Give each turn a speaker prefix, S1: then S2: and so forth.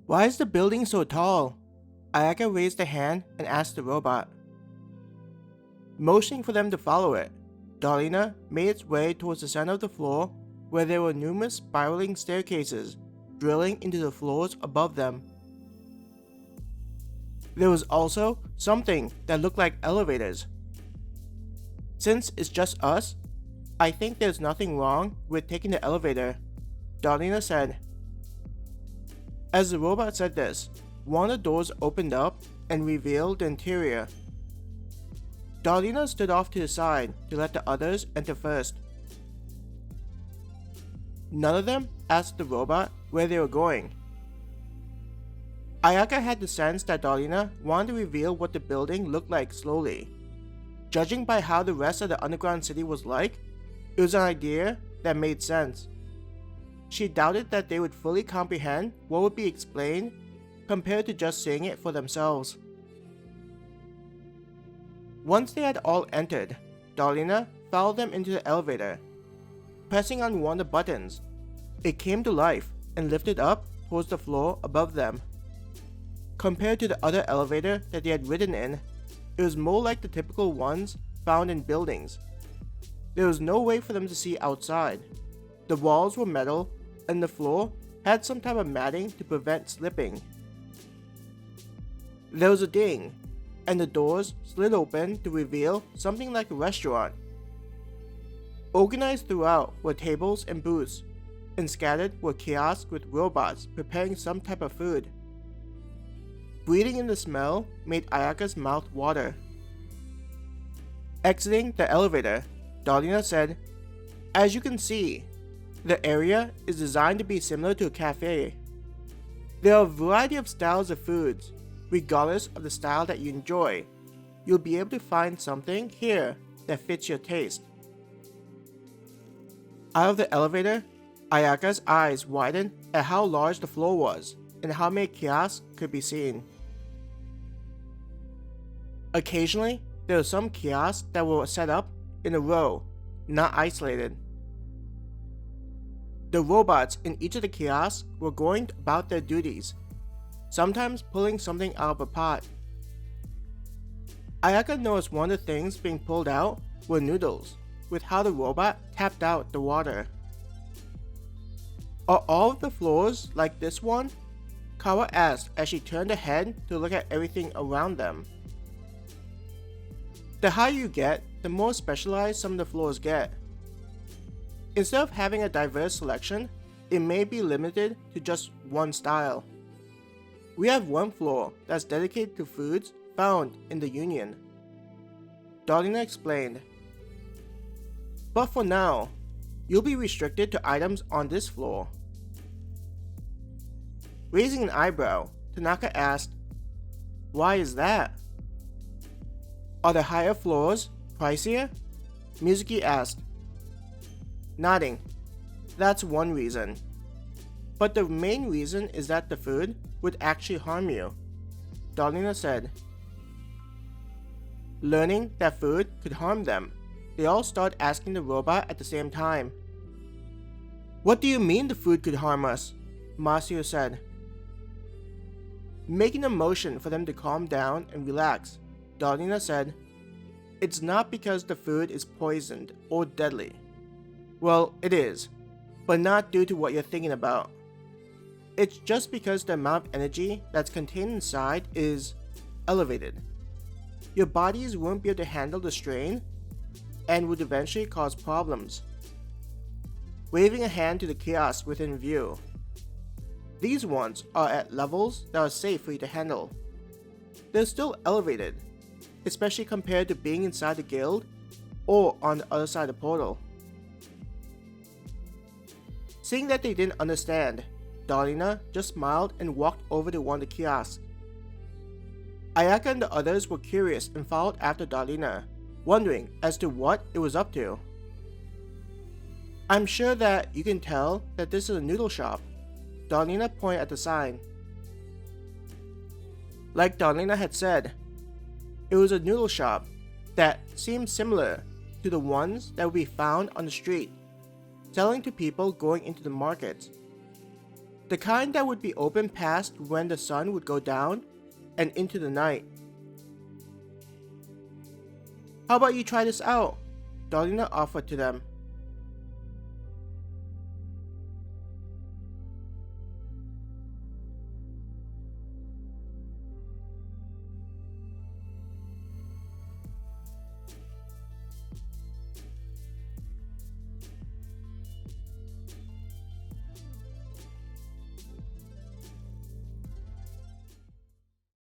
S1: Why is the building so tall? Ayaka raised a hand and asked the robot. Motioning for them to follow it, Darlina made its way towards the center of the floor where there were numerous spiraling staircases drilling into the floors above them. There was also something that looked like elevators. Since it's just us, I think there's nothing wrong with taking the elevator, Darlina said. As the robot said this, one of the doors opened up and revealed the interior. Darlina stood off to the side to let the others enter first. None of them asked the robot where they were going. Ayaka had the sense that Darlina wanted to reveal what the building looked like slowly. Judging by how the rest of the underground city was like, it was an idea that made sense. She doubted that they would fully comprehend what would be explained compared to just seeing it for themselves. Once they had all entered, Darlina followed them into the elevator. Pressing on one of the buttons, it came to life and lifted up towards the floor above them. Compared to the other elevator that they had ridden in, it was more like the typical ones found in buildings. There was no way for them to see outside. The walls were metal, and the floor had some type of matting to prevent slipping. There was a ding, and the doors slid open to reveal something like a restaurant. Organized throughout were tables and booths, and scattered were kiosks with robots preparing some type of food. Breathing in the smell made Ayaka's mouth water. Exiting the elevator, Darlina said, "As you can see, the area is designed to be similar to a cafe. There are a variety of styles of foods. Regardless of the style that you enjoy, you'll be able to find something here that fits your taste." Out of the elevator, Ayaka's eyes widened at how large the floor was and how many kiosks could be seen. Occasionally, there were some kiosks that were set up in a row, not isolated. The robots in each of the kiosks were going about their duties, sometimes pulling something out of a pot. Ayaka noticed one of the things being pulled out were noodles, with how the robot tapped out the water. "Are all of the floors like this one?" Kawa asked as she turned her head to look at everything around them. The higher you get, the more specialized some of the floors get. Instead of having a diverse selection, it may be limited to just one style. We have one floor that's dedicated to foods found in the Union, Darlina explained. But for now, you'll be restricted to items on this floor. Raising an eyebrow, Tanaka asked, "Why is that?" "Are the higher floors pricier?" Mizuki asked. Nodding, "That's one reason. But the main reason is that the food would actually harm you," Darlina said. Learning that food could harm them, they all started asking the robot at the same time. "What do you mean the food could harm us?" Masio said. Making a motion for them to calm down and relax, Darlina said, "It's not because the food is poisoned or deadly. Well, it is, but not due to what you're thinking about. It's just because the amount of energy that's contained inside is elevated. Your bodies won't be able to handle the strain and would eventually cause problems." Waving a hand to the kiosks within view. "These ones are at levels that are safe for you to handle. They're still elevated, especially compared to being inside the guild or on the other side of the portal." Seeing that they didn't understand, Darlina just smiled and walked over to one of the kiosks. Ayaka and the others were curious and followed after Darlina, wondering as to what it was up to. "I'm sure that you can tell that this is a noodle shop," Darlina pointed at the sign. Like Darlina had said, it was a noodle shop that seemed similar to the ones that would be found on the street, selling to people going into the market. The kind that would be open past when the sun would go down and into the night. How about you try this out? Dodina offered to them.